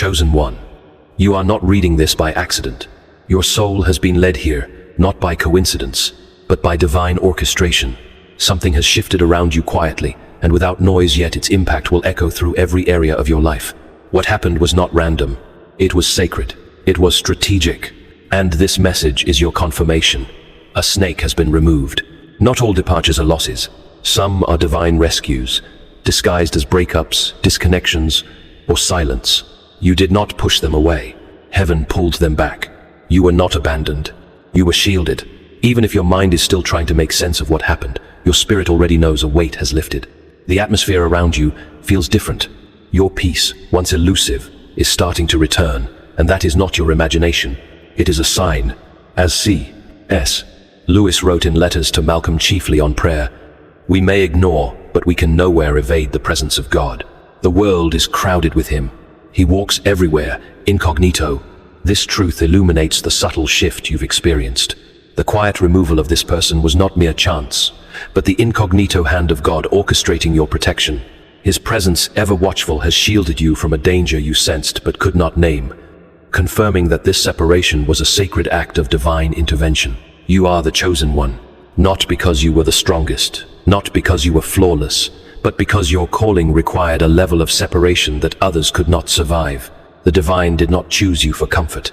Chosen one. You are not reading this by accident. Your soul has been led here, not by coincidence, but by divine orchestration. Something has shifted around you quietly, and without noise, yet its impact will echo through every area of your life. What happened was not random. It was sacred. It was strategic. And this message is your confirmation. A snake has been removed. Not all departures are losses. Some are divine rescues, disguised as breakups, disconnections, or silence. You did not push them away. Heaven pulled them back. You were not abandoned. You were shielded. Even if your mind is still trying to make sense of what happened, your spirit already knows a weight has lifted. The atmosphere around you feels different. Your peace, once elusive, is starting to return, and that is not your imagination. It is a sign. As C.S. Lewis wrote in letters to Malcolm chiefly on prayer, "We may ignore, but we can nowhere evade the presence of God. The world is crowded with him. He walks everywhere, incognito." This truth illuminates the subtle shift you've experienced. The quiet removal of this person was not mere chance, but the incognito hand of God orchestrating your protection. His presence, ever watchful, has shielded you from a danger you sensed but could not name, confirming that this separation was a sacred act of divine intervention. You are the chosen one, not because you were the strongest, not because you were flawless, but because your calling required a level of separation that others could not survive. The divine did not choose you for comfort.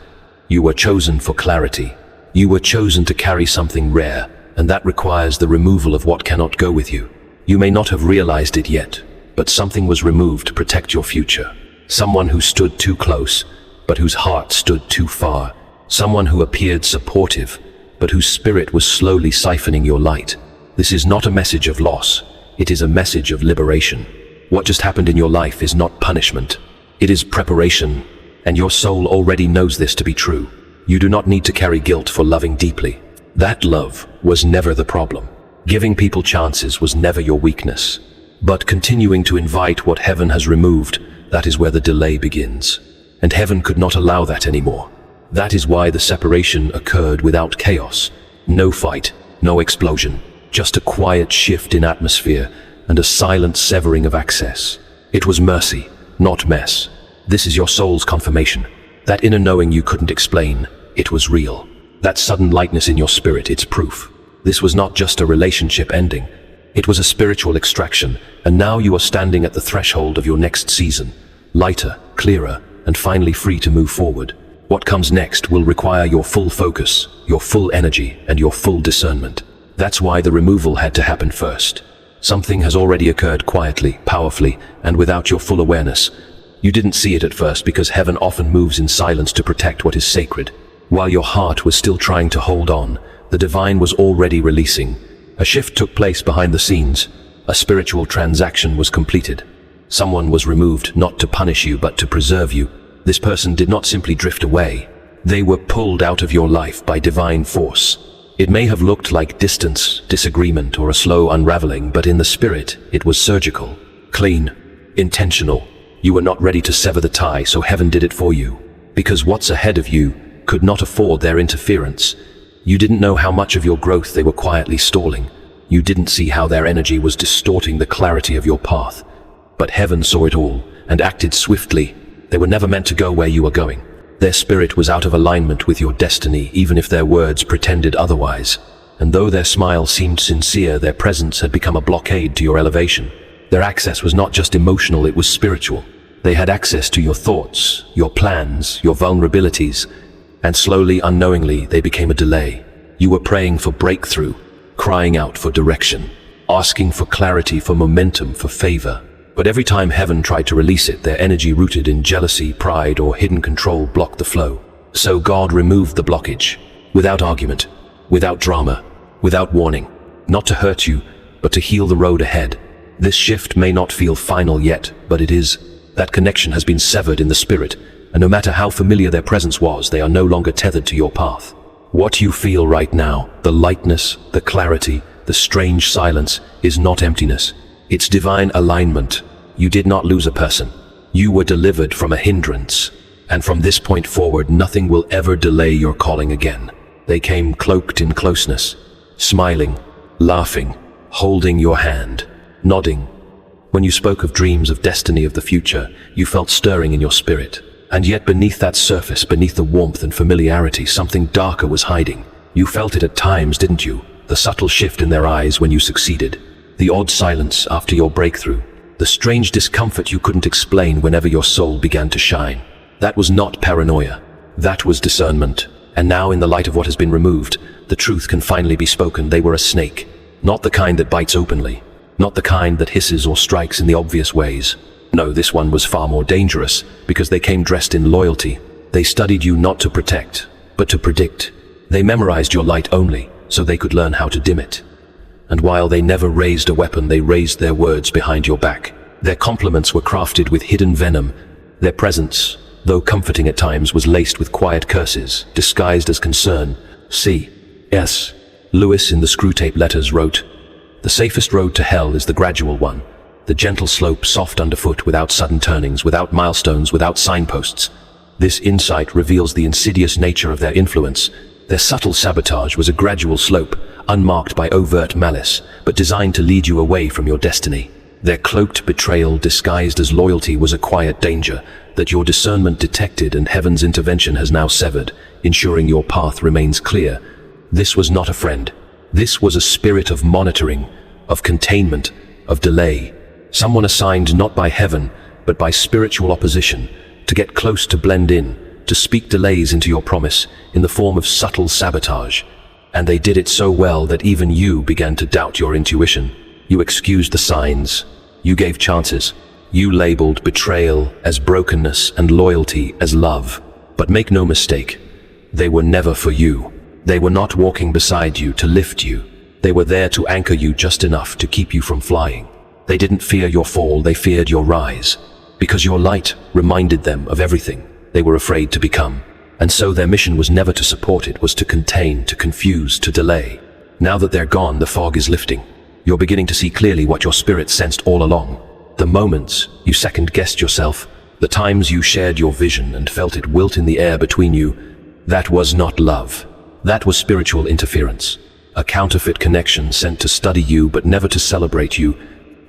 You were chosen for clarity. You were chosen to carry something rare, and that requires the removal of what cannot go with you. You may not have realized it yet, but something was removed to protect your future. Someone who stood too close, but whose heart stood too far. Someone who appeared supportive, but whose spirit was slowly siphoning your light. This is not a message of loss. It is a message of liberation. What just happened in your life is not punishment. It is preparation, and your soul already knows this to be true. You do not need to carry guilt for loving deeply. That love was never the problem. Giving people chances was never your weakness. But continuing to invite what heaven has removed, that is where the delay begins. And heaven could not allow that anymore. That is why the separation occurred without chaos. No fight, no explosion, just a quiet shift in atmosphere and a silent severing of access. It was mercy, not mess. This is your soul's confirmation. That inner knowing you couldn't explain, it was real. That sudden lightness in your spirit, it's proof. This was not just a relationship ending. It was a spiritual extraction, and now you are standing at the threshold of your next season. Lighter, clearer, and finally free to move forward. What comes next will require your full focus, your full energy, and your full discernment. That's why the removal had to happen first. Something has already occurred quietly, powerfully, and without your full awareness. You didn't see it at first because heaven often moves in silence to protect what is sacred. While your heart was still trying to hold on, the divine was already releasing. A shift took place behind the scenes. A spiritual transaction was completed. Someone was removed not to punish you but to preserve you. This person did not simply drift away. They were pulled out of your life by divine force. It may have looked like distance, disagreement, or a slow unraveling, but in the spirit, it was surgical, clean, intentional. You were not ready to sever the tie, so heaven did it for you. Because what's ahead of you could not afford their interference. You didn't know how much of your growth they were quietly stalling. You didn't see how their energy was distorting the clarity of your path. But heaven saw it all and acted swiftly. They were never meant to go where you were going. Their spirit was out of alignment with your destiny, even if their words pretended otherwise. And though their smile seemed sincere, their presence had become a blockade to your elevation. Their access was not just emotional, it was spiritual. They had access to your thoughts, your plans, your vulnerabilities, and slowly, unknowingly, they became a delay. You were praying for breakthrough, crying out for direction, asking for clarity, for momentum, for favor. But every time heaven tried to release it, their energy rooted in jealousy, pride, or hidden control blocked the flow. So God removed the blockage, without argument, without drama, without warning, not to hurt you, but to heal the road ahead. This shift may not feel final yet, but it is. That connection has been severed in the spirit, and no matter how familiar their presence was, they are no longer tethered to your path. What you feel right now, the lightness, the clarity, the strange silence, is not emptiness. It's divine alignment. You did not lose a person. You were delivered from a hindrance. And from this point forward, nothing will ever delay your calling again. They came cloaked in closeness, smiling, laughing, holding your hand, nodding. When you spoke of dreams of destiny of the future, you felt stirring in your spirit. And yet beneath that surface, beneath the warmth and familiarity, something darker was hiding. You felt it at times, didn't you? The subtle shift in their eyes when you succeeded. The odd silence after your breakthrough. The strange discomfort you couldn't explain whenever your soul began to shine. That was not paranoia. That was discernment. And now, in the light of what has been removed, the truth can finally be spoken. They were a snake. Not the kind that bites openly. Not the kind that hisses or strikes in the obvious ways. No, this one was far more dangerous, because they came dressed in loyalty. They studied you not to protect, but to predict. They memorized your light only, so they could learn how to dim it. And while they never raised a weapon, they raised their words behind your back. Their compliments were crafted with hidden venom. Their presence, though comforting at times, was laced with quiet curses, disguised as concern. C.S. Lewis in the Screwtape Letters wrote, "The safest road to hell is the gradual one. The gentle slope, soft underfoot, without sudden turnings, without milestones, without signposts." This insight reveals the insidious nature of their influence. Their subtle sabotage was a gradual slope, unmarked by overt malice, but designed to lead you away from your destiny. Their cloaked betrayal, disguised as loyalty, was a quiet danger that your discernment detected, and heaven's intervention has now severed, ensuring your path remains clear. This was not a friend. This was a spirit of monitoring, of containment, of delay. Someone assigned not by heaven, but by spiritual opposition, to get close, to blend in, to speak delays into your promise in the form of subtle sabotage. And they did it so well that even you began to doubt your intuition. You excused the signs. You gave chances. You labeled betrayal as brokenness and loyalty as love. But make no mistake, they were never for you. They were not walking beside you to lift you. They were there to anchor you just enough to keep you from flying. They didn't fear your fall, they feared your rise. Because your light reminded them of everything they were afraid to become. And so their mission was never to support, it was to contain, to confuse, to delay. Now that they're gone, the fog is lifting. You're beginning to see clearly what your spirit sensed all along. The moments you second-guessed yourself, the times you shared your vision and felt it wilt in the air between you, that was not love. That was spiritual interference. A counterfeit connection sent to study you but never to celebrate you.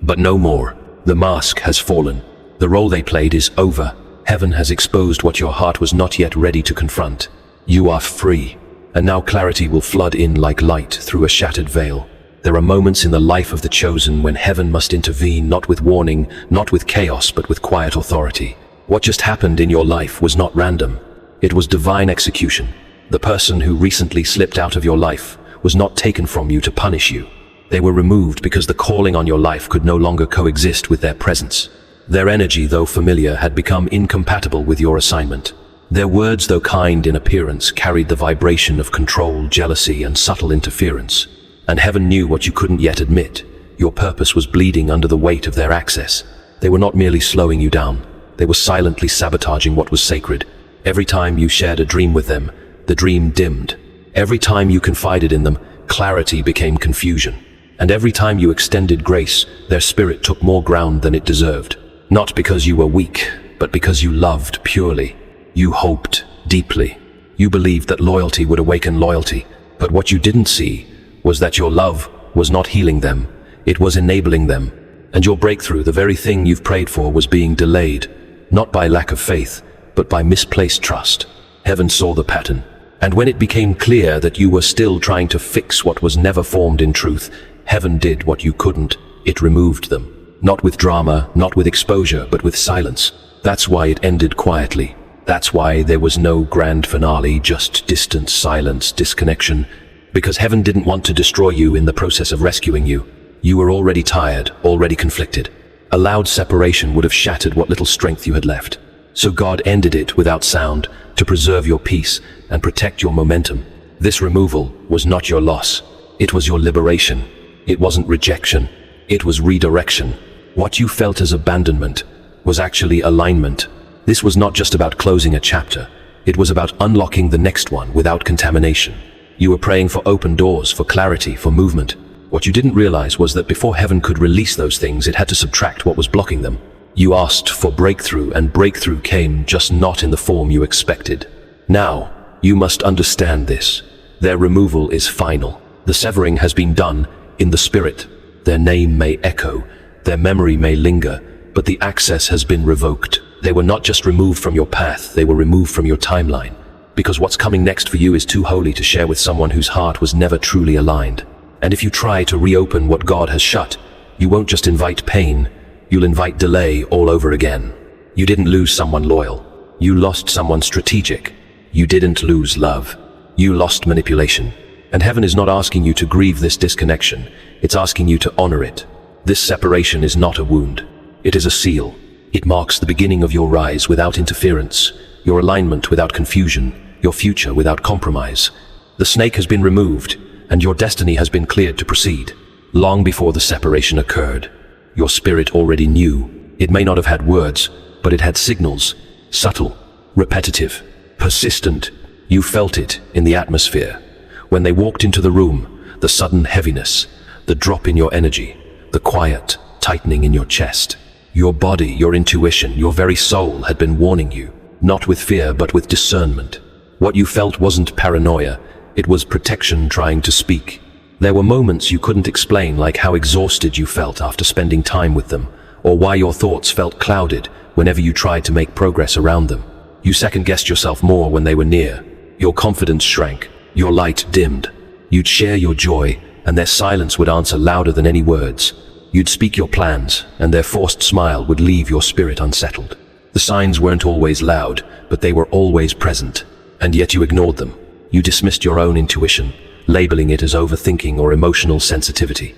But no more. The mask has fallen. The role they played is over. Heaven has exposed what your heart was not yet ready to confront. You are free. And now clarity will flood in like light through a shattered veil. There are moments in the life of the chosen when heaven must intervene, not with warning, not with chaos, but with quiet authority. What just happened in your life was not random. It was divine execution. The person who recently slipped out of your life was not taken from you to punish you. They were removed because the calling on your life could no longer coexist with their presence. Their energy, though familiar, had become incompatible with your assignment. Their words, though kind in appearance, carried the vibration of control, jealousy, and subtle interference. And heaven knew what you couldn't yet admit. Your purpose was bleeding under the weight of their access. They were not merely slowing you down. They were silently sabotaging what was sacred. Every time you shared a dream with them, the dream dimmed. Every time you confided in them, clarity became confusion. And every time you extended grace, their spirit took more ground than it deserved. Not because you were weak, but because you loved purely. You hoped deeply. You believed that loyalty would awaken loyalty. But what you didn't see was that your love was not healing them. It was enabling them. And your breakthrough, the very thing you've prayed for, was being delayed. Not by lack of faith, but by misplaced trust. Heaven saw the pattern. And when it became clear that you were still trying to fix what was never formed in truth, heaven did what you couldn't. It removed them. Not with drama, not with exposure, but with silence. That's why it ended quietly. That's why there was no grand finale, just distance, silence, disconnection. Because heaven didn't want to destroy you in the process of rescuing you. You were already tired, already conflicted. A loud separation would have shattered what little strength you had left. So God ended it without sound, to preserve your peace and protect your momentum. This removal was not your loss. It was your liberation. It wasn't rejection. It was redirection. What you felt as abandonment was actually alignment. This was not just about closing a chapter. It was about unlocking the next one without contamination. You were praying for open doors, for clarity, for movement. What you didn't realize was that before heaven could release those things, it had to subtract what was blocking them. You asked for breakthrough, and breakthrough came, just not in the form you expected. Now, you must understand this. Their removal is final. The severing has been done in the spirit. Their name may echo, their memory may linger, but the access has been revoked. They were not just removed from your path, they were removed from your timeline. Because what's coming next for you is too holy to share with someone whose heart was never truly aligned. And if you try to reopen what God has shut, you won't just invite pain, you'll invite delay all over again. You didn't lose someone loyal. You lost someone strategic. You didn't lose love. You lost manipulation. And heaven is not asking you to grieve this disconnection. It's asking you to honor it. This separation is not a wound. It is a seal. It marks the beginning of your rise without interference, your alignment without confusion, your future without compromise. The snake has been removed, and your destiny has been cleared to proceed. Long before the separation occurred, your spirit already knew. It may not have had words, but it had signals, subtle, repetitive, persistent. You felt it in the atmosphere. When they walked into the room, the sudden heaviness, the drop in your energy, the quiet tightening in your chest. Your body, your intuition, your very soul had been warning you, not with fear, but with discernment. What you felt wasn't paranoia, it was protection trying to speak. There were moments you couldn't explain, like how exhausted you felt after spending time with them, or why your thoughts felt clouded whenever you tried to make progress around them. You second-guessed yourself more when they were near. Your confidence shrank, your light dimmed. You'd share your joy, and their silence would answer louder than any words. You'd speak your plans, and their forced smile would leave your spirit unsettled. The signs weren't always loud, but they were always present, and yet you ignored them. You dismissed your own intuition, labeling it as overthinking or emotional sensitivity.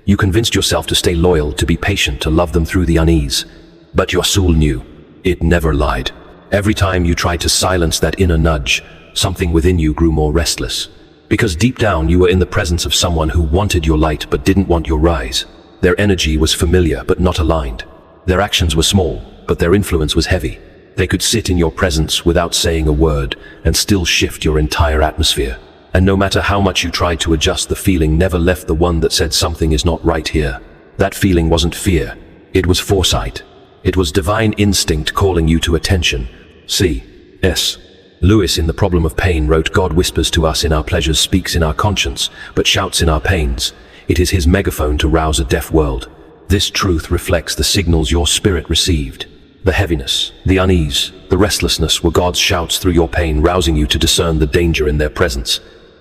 You convinced yourself to stay loyal, to be patient, to love them through the unease. But your soul knew. It never lied. Every time you tried to silence that inner nudge, something within you grew more restless. Because deep down you were in the presence of someone who wanted your light but didn't want your rise. Their energy was familiar but not aligned. Their actions were small, but their influence was heavy. They could sit in your presence without saying a word and still shift your entire atmosphere. And no matter how much you tried to adjust, the feeling never left the one that said something is not right here. That feeling wasn't fear. It was foresight. It was divine instinct calling you to attention. C.S. Lewis in The Problem of Pain wrote, "God whispers to us in our pleasures, speaks in our conscience, but shouts in our pains. It is his megaphone to rouse a deaf world." This truth reflects the signals your spirit received. The heaviness, the unease, the restlessness were God's shouts through your pain, rousing you to discern the danger in their presence.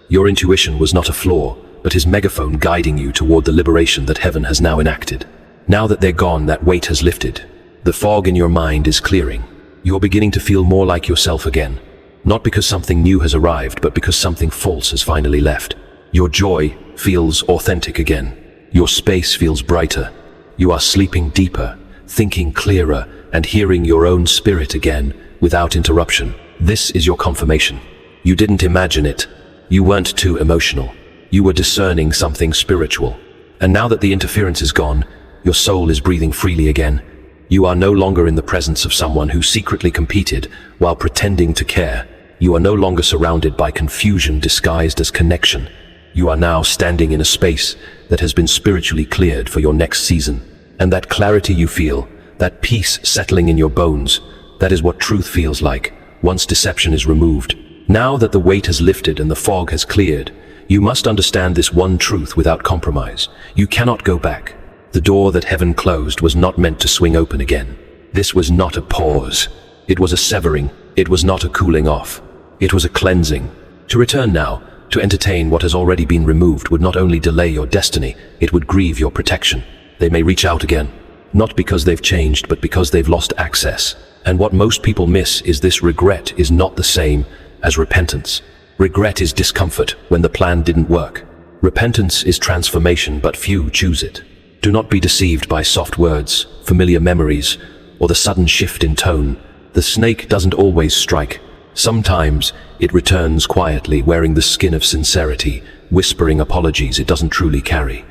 Your intuition was not a flaw, but his megaphone guiding you toward the liberation that heaven has now enacted. Now that they're gone, that weight has lifted. The fog in your mind is clearing. You're beginning to feel more like yourself again. Not because something new has arrived, but because something false has finally left. Your joy feels authentic again. Your space feels brighter. You are sleeping deeper, thinking clearer, and hearing your own spirit again, without interruption. This is your confirmation. You didn't imagine it. You weren't too emotional. You were discerning something spiritual. And now that the interference is gone, your soul is breathing freely again. You are no longer in the presence of someone who secretly competed while pretending to care. You are no longer surrounded by confusion disguised as connection. You are now standing in a space that has been spiritually cleared for your next season. And that clarity you feel, that peace settling in your bones, that is what truth feels like, once deception is removed. Now that the weight has lifted and the fog has cleared, you must understand this one truth without compromise. You cannot go back. The door that heaven closed was not meant to swing open again. This was not a pause. It was a severing. It was not a cooling off. It was a cleansing. To return now, to entertain what has already been removed, would not only delay your destiny, it would grieve your protection. They may reach out again, not because they've changed, but because they've lost access. And what most people miss is this: regret is not the same as repentance. Regret is discomfort when the plan didn't work. Repentance is transformation, but few choose it. Do not be deceived by soft words, familiar memories, or the sudden shift in tone. The snake doesn't always strike. Sometimes it returns quietly, wearing the skin of sincerity, whispering apologies it doesn't truly carry.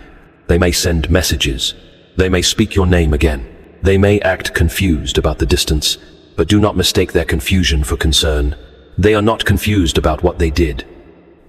They may send messages. They may speak your name again. They may act confused about the distance, but do not mistake their confusion for concern. They are not confused about what they did.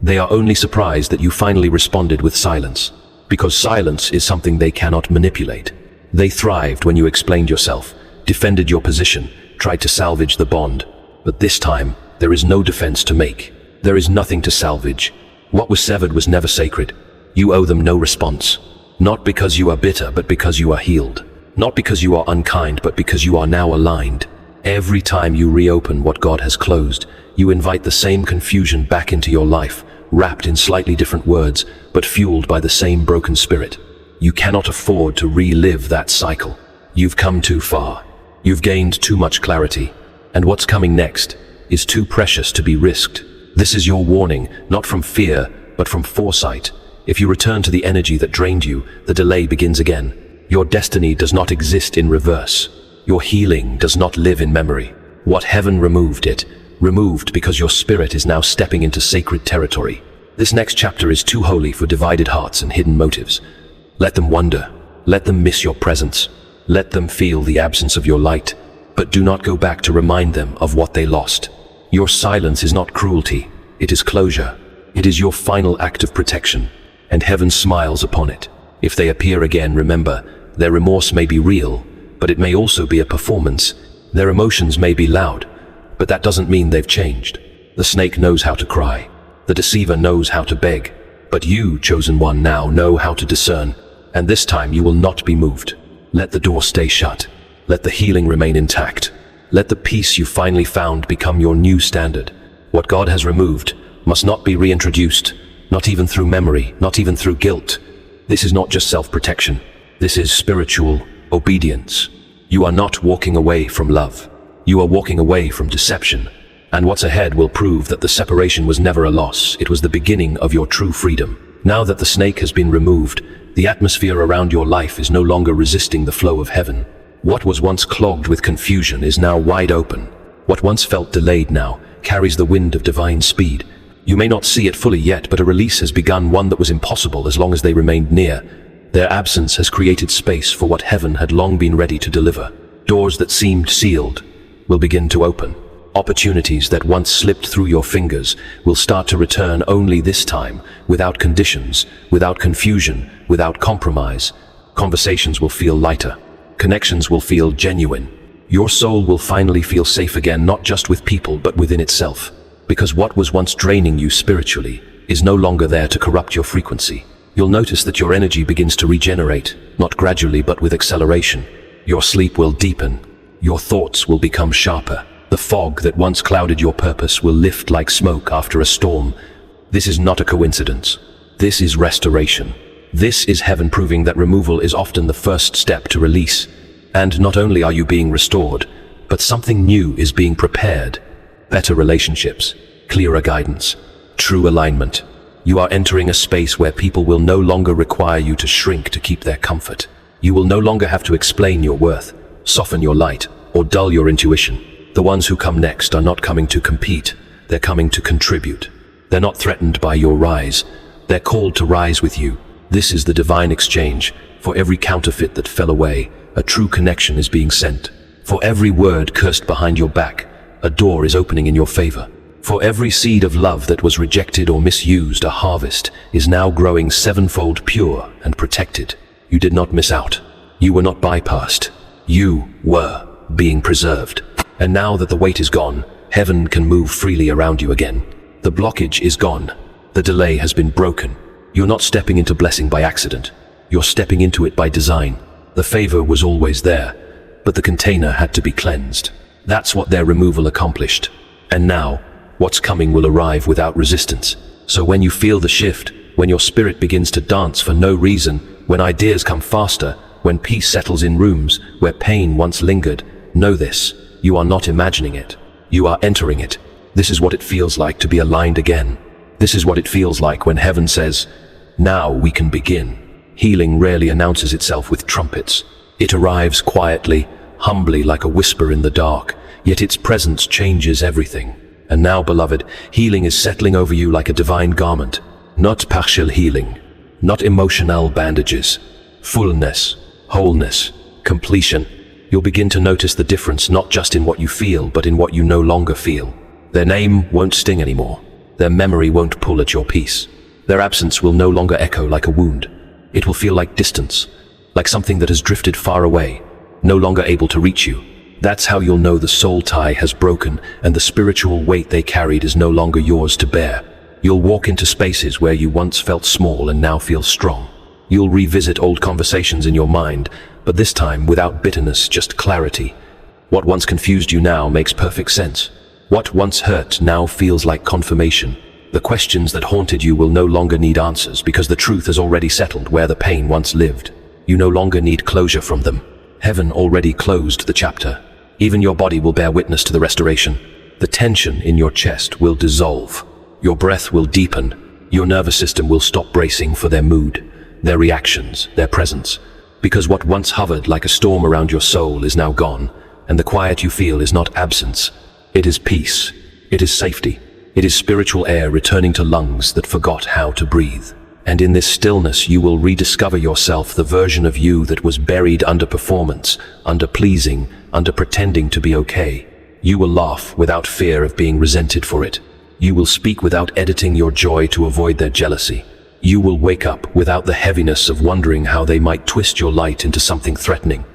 They are only surprised that you finally responded with silence, because silence is something they cannot manipulate. They thrived when you explained yourself, defended your position, tried to salvage the bond. But this time, there is no defense to make. There is nothing to salvage. What was severed was never sacred. You owe them no response. Not because you are bitter, but because you are healed. Not because you are unkind, but because you are now aligned. Every time you reopen what God has closed, you invite the same confusion back into your life, wrapped in slightly different words, but fueled by the same broken spirit. You cannot afford to relive that cycle. You've come too far. You've gained too much clarity. And what's coming next is too precious to be risked. This is your warning, not from fear, but from foresight. If you return to the energy that drained you, the delay begins again. Your destiny does not exist in reverse. Your healing does not live in memory. What heaven removed because your spirit is now stepping into sacred territory. This next chapter is too holy for divided hearts and hidden motives. Let them wonder. Let them miss your presence. Let them feel the absence of your light. But do not go back to remind them of what they lost. Your silence is not cruelty. It is closure. It is your final act of protection. And heaven smiles upon it. If they appear again, remember, their remorse may be real, but it may also be a performance. Their emotions may be loud, but that doesn't mean they've changed. The snake knows how to cry. The deceiver knows how to beg. But you, chosen one, now know how to discern. And this time you will not be moved. Let the door stay shut. Let the healing remain intact. Let the peace you finally found become your new standard. What God has removed must not be reintroduced, not even through memory, not even through guilt. This is not just self-protection. This is spiritual obedience. You are not walking away from love. You are walking away from deception. And what's ahead will prove that the separation was never a loss. It was the beginning of your true freedom. Now that the snake has been removed, the atmosphere around your life is no longer resisting the flow of heaven. What was once clogged with confusion is now wide open. What once felt delayed now carries the wind of divine speed. You may not see it fully yet, but a release has begun, one that was impossible as long as they remained near. Their absence has created space for what heaven had long been ready to deliver. Doors that seemed sealed will begin to open. Opportunities that once slipped through your fingers will start to return, only this time without conditions, without confusion, without compromise. Conversations will feel lighter. Connections will feel genuine. Your soul will finally feel safe again, not just with people, but within itself. Because what was once draining you spiritually is no longer there to corrupt your frequency. You'll notice that your energy begins to regenerate, not gradually, but with acceleration. Your sleep will deepen. Your thoughts will become sharper. The fog that once clouded your purpose will lift like smoke after a storm. This is not a coincidence. This is restoration. This is heaven proving that removal is often the first step to release. And not only are you being restored, but something new is being prepared. Better relationships, clearer guidance, true alignment. You are entering a space where people will no longer require you to shrink to keep their comfort. You will no longer have to explain your worth, soften your light, or dull your intuition. The ones who come next are not coming to compete. They're coming to contribute. They're not threatened by your rise. They're called to rise with you. This is the divine exchange. For every counterfeit that fell away, a true connection is being sent. For every word cursed behind your back, a door is opening in your favor. For every seed of love that was rejected or misused, a harvest is now growing sevenfold pure and protected. You did not miss out. You were not bypassed. You were being preserved. And now that the weight is gone, heaven can move freely around you again. The blockage is gone. The delay has been broken. You're not stepping into blessing by accident. You're stepping into it by design. The favor was always there, but the container had to be cleansed. That's what their removal accomplished. And now, what's coming will arrive without resistance. So when you feel the shift, when your spirit begins to dance for no reason, when ideas come faster, when peace settles in rooms where pain once lingered, know this: you are not imagining it. You are entering it. This is what it feels like to be aligned again. This is what it feels like when heaven says, "Now we can begin." Healing rarely announces itself with trumpets. It arrives quietly, humbly, like a whisper in the dark, yet its presence changes everything. And now, beloved, healing is settling over you like a divine garment. Not partial healing, not emotional bandages. Fullness, wholeness, completion. You'll begin to notice the difference not just in what you feel, but in what you no longer feel. Their name won't sting anymore. Their memory won't pull at your peace. Their absence will no longer echo like a wound. It will feel like distance, like something that has drifted far away, no longer able to reach you. That's how you'll know the soul tie has broken and the spiritual weight they carried is no longer yours to bear. You'll walk into spaces where you once felt small and now feel strong. You'll revisit old conversations in your mind, but this time without bitterness, just clarity. What once confused you now makes perfect sense. What once hurt now feels like confirmation. The questions that haunted you will no longer need answers because the truth has already settled where the pain once lived. You no longer need closure from them. Heaven already closed the chapter. Even your body will bear witness to the restoration. The tension in your chest will dissolve. Your breath will deepen. Your nervous system will stop bracing for their mood, their reactions, their presence. Because what once hovered like a storm around your soul is now gone, and the quiet you feel is not absence. It is peace. It is safety. It is spiritual air returning to lungs that forgot how to breathe. And in this stillness you will rediscover yourself, the version of you that was buried under performance, under pleasing, under pretending to be okay. You will laugh without fear of being resented for it. You will speak without editing your joy to avoid their jealousy. You will wake up without the heaviness of wondering how they might twist your light into something threatening.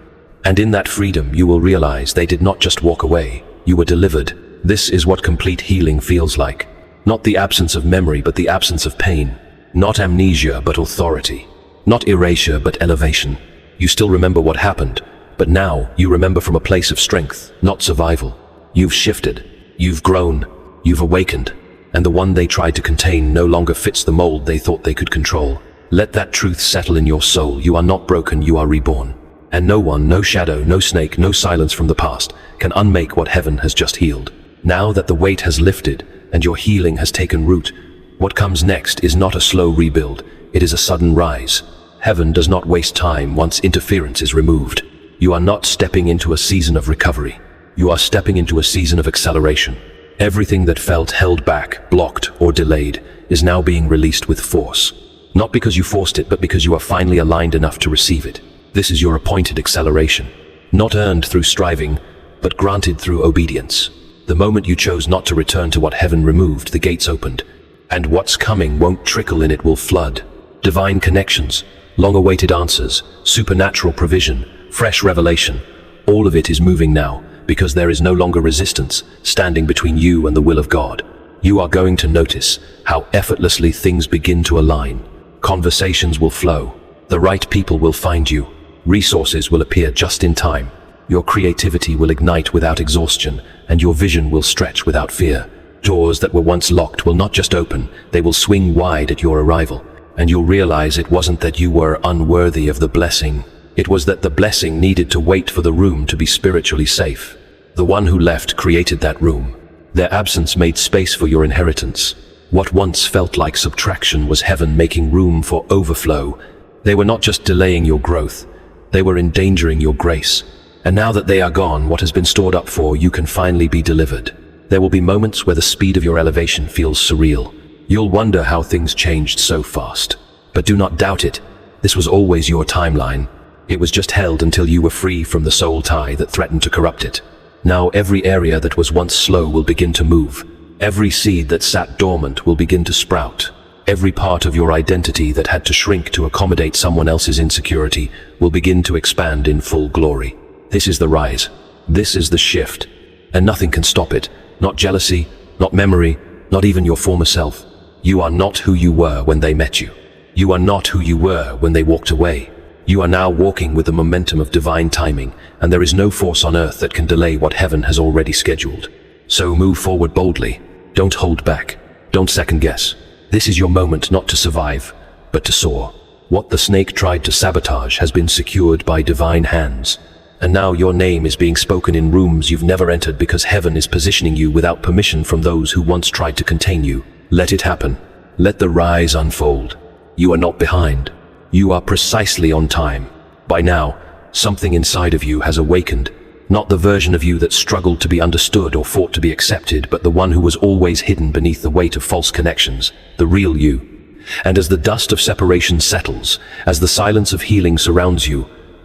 And in that freedom you will realize they did not just walk away, you were delivered. This is what complete healing feels like. Not the absence of memory, but the absence of pain. Not amnesia, but authority. Not erasure, but elevation. You still remember what happened, but now you remember from a place of strength, not survival. You've shifted. You've grown. You've awakened. And the one they tried to contain no longer fits the mold they thought they could control. Let that truth settle in your soul. You are not broken, you are reborn. And no one, no shadow, no snake, no silence from the past can unmake what heaven has just healed. Now that the weight has lifted and your healing has taken root, what comes next is not a slow rebuild, it is a sudden rise. Heaven does not waste time once interference is removed. You are not stepping into a season of recovery. You are stepping into a season of acceleration. Everything that felt held back, blocked, or delayed is now being released with force. Not because you forced it, but because you are finally aligned enough to receive it. This is your appointed acceleration. Not earned through striving, but granted through obedience. The moment you chose not to return to what heaven removed, the gates opened. And what's coming won't trickle in, it will flood. Divine connections, long-awaited answers, supernatural provision, fresh revelation. All of it is moving now, because there is no longer resistance standing between you and the will of God. You are going to notice how effortlessly things begin to align. Conversations will flow. The right people will find you. Resources will appear just in time. Your creativity will ignite without exhaustion, and your vision will stretch without fear. Doors that were once locked will not just open, they will swing wide at your arrival. And you'll realize it wasn't that you were unworthy of the blessing. It was that the blessing needed to wait for the room to be spiritually safe. The one who left created that room. Their absence made space for your inheritance. What once felt like subtraction was heaven making room for overflow. They were not just delaying your growth, they were endangering your grace. And now that they are gone, what has been stored up for you can finally be delivered. There will be moments where the speed of your elevation feels surreal. You'll wonder how things changed so fast. But do not doubt it. This was always your timeline. It was just held until you were free from the soul tie that threatened to corrupt it. Now every area that was once slow will begin to move. Every seed that sat dormant will begin to sprout. Every part of your identity that had to shrink to accommodate someone else's insecurity will begin to expand in full glory. This is the rise. This is the shift. And nothing can stop it. Not jealousy, not memory, not even your former self. You are not who you were when they met you. You are not who you were when they walked away. You are now walking with the momentum of divine timing, and there is no force on earth that can delay what heaven has already scheduled. So move forward boldly. Don't hold back. Don't second guess. This is your moment not to survive, but to soar. What the snake tried to sabotage has been secured by divine hands. And now your name is being spoken in rooms you've never entered because heaven is positioning you without permission from those who once tried to contain you. Let it happen. Let the rise unfold. You are not behind. You are precisely on time. By now, something inside of you has awakened. Not the version of you that struggled to be understood or fought to be accepted, but the one who was always hidden beneath the weight of false connections, the real you. And as the dust of separation settles, as the silence of healing surrounds you,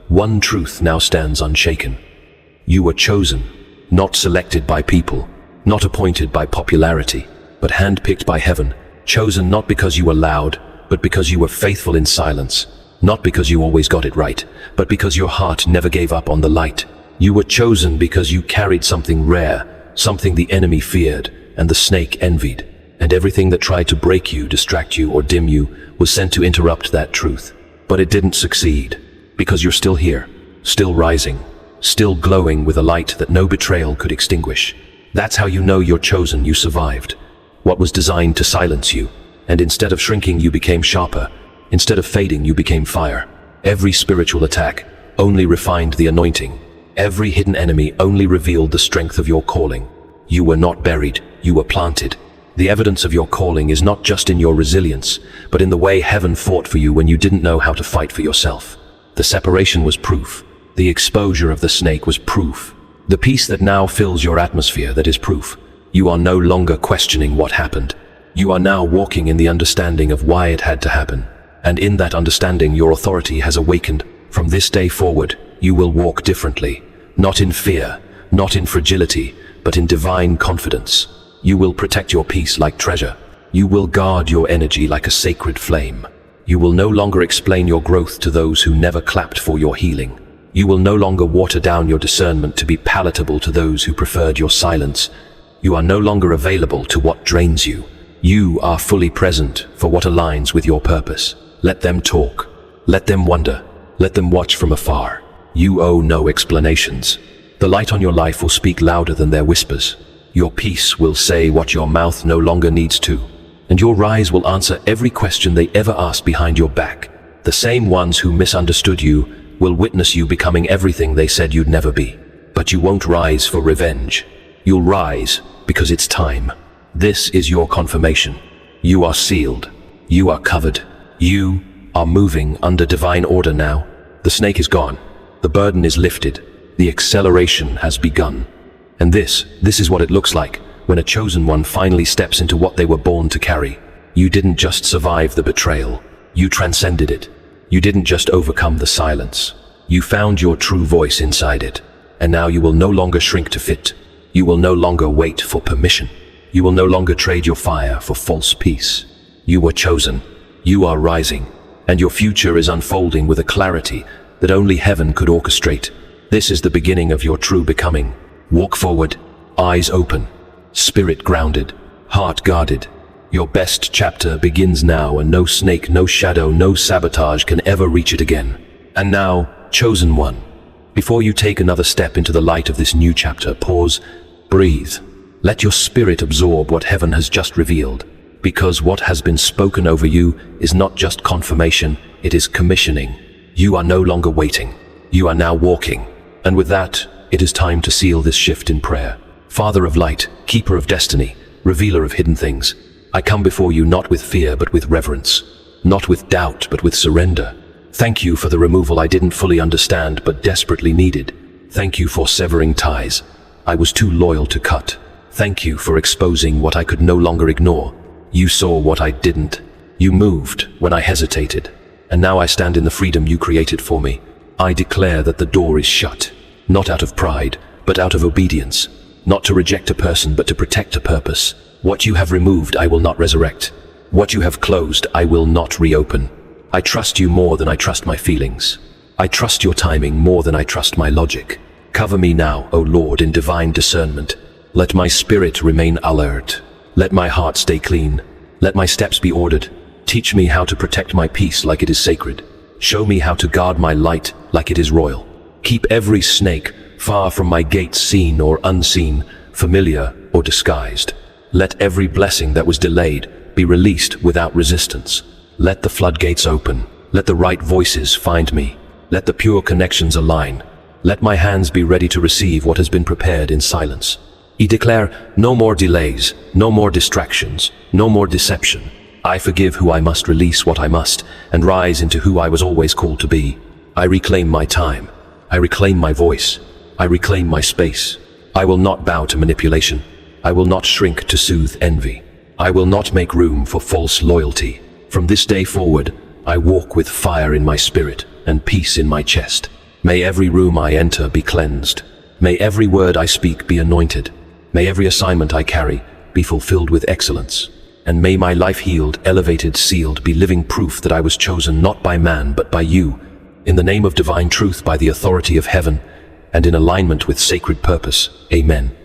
one truth now stands unshaken. You were chosen, not selected by people, not appointed by popularity, but handpicked by heaven, chosen not because you were loud, but because you were faithful in silence, not because you always got it right, but because your heart never gave up on the light. You were chosen because you carried something rare, something the enemy feared and the snake envied, and everything that tried to break you, distract you, or dim you was sent to interrupt that truth. But it didn't succeed, because you're still here, still rising, still glowing with a light that no betrayal could extinguish. That's how you know you're chosen, you survived. What was designed to silence you, and instead of shrinking, you became sharper. Instead of fading, you became fire. Every spiritual attack only refined the anointing. Every hidden enemy only revealed the strength of your calling. You were not buried, you were planted. The evidence of your calling is not just in your resilience, but in the way heaven fought for you when you didn't know how to fight for yourself. The separation was proof. The exposure of the snake was proof. The peace that now fills your atmosphere, that is proof. You are no longer questioning what happened. You are now walking in the understanding of why it had to happen. And in that understanding, your authority has awakened. From this day forward, you will walk differently. Not in fear, not in fragility, but in divine confidence. You will protect your peace like treasure. You will guard your energy like a sacred flame. You will no longer explain your growth to those who never clapped for your healing. You will no longer water down your discernment to be palatable to those who preferred your silence. You are no longer available to what drains you. You are fully present for what aligns with your purpose. Let them talk. Let them wonder. Let them watch from afar. You owe no explanations. The light on your life will speak louder than their whispers. Your peace will say what your mouth no longer needs to. And your rise will answer every question they ever asked behind your back. The same ones who misunderstood you will witness you becoming everything they said you'd never be. But you won't rise for revenge. You'll rise because it's time. This is your confirmation. You are sealed. You are covered. You are moving under divine order now. The snake is gone. The burden is lifted. The acceleration has begun. And this is what it looks like when a chosen one finally steps into what they were born to carry. You didn't just survive the betrayal. You transcended it. You didn't just overcome the silence. You found your true voice inside it. And now you will no longer shrink to fit. You will no longer wait for permission. You will no longer trade your fire for false peace. You were chosen. You are rising. And your future is unfolding with a clarity that only heaven could orchestrate. This is the beginning of your true becoming. Walk forward, eyes open, spirit grounded, heart guarded. Your best chapter begins now, and no snake, no shadow, no sabotage can ever reach it again. And now, chosen one, before you take another step into the light of this new chapter, pause, breathe. Let your spirit absorb what heaven has just revealed, because what has been spoken over you is not just confirmation, it is commissioning. You are no longer waiting. You are now walking. And with that, it is time to seal this shift in prayer. Father of light, keeper of destiny, revealer of hidden things, I come before you not with fear but with reverence, not with doubt but with surrender. Thank you for the removal I didn't fully understand but desperately needed. Thank you for severing ties I was too loyal to cut. Thank you for exposing what I could no longer ignore. You saw what I didn't. You moved when I hesitated. And now I stand in the freedom you created for me. I declare that the door is shut, not out of pride, but out of obedience, not to reject a person, but to protect a purpose. What you have removed, I will not resurrect. What you have closed, I will not reopen. I trust you more than I trust my feelings. I trust your timing more than I trust my logic. Cover me now, O Lord, in divine discernment. Let my spirit remain alert. Let my heart stay clean. Let my steps be ordered. Teach me how to protect my peace like it is sacred. Show me how to guard my light like it is royal. Keep every snake far from my gates, seen or unseen, familiar or disguised. Let every blessing that was delayed be released without resistance. Let the floodgates open. Let the right voices find me. Let the pure connections align. Let my hands be ready to receive what has been prepared in silence. I declare no more delays, no more distractions, no more deception. I forgive who I must, release what I must, and rise into who I was always called to be. I reclaim my time. I reclaim my voice. I reclaim my space. I will not bow to manipulation. I will not shrink to soothe envy. I will not make room for false loyalty. From this day forward, I walk with fire in my spirit and peace in my chest. May every room I enter be cleansed. May every word I speak be anointed. May every assignment I carry be fulfilled with excellence. And may my life healed, elevated, sealed, be living proof that I was chosen not by man but by you, in the name of divine truth, by the authority of heaven, and in alignment with sacred purpose. Amen.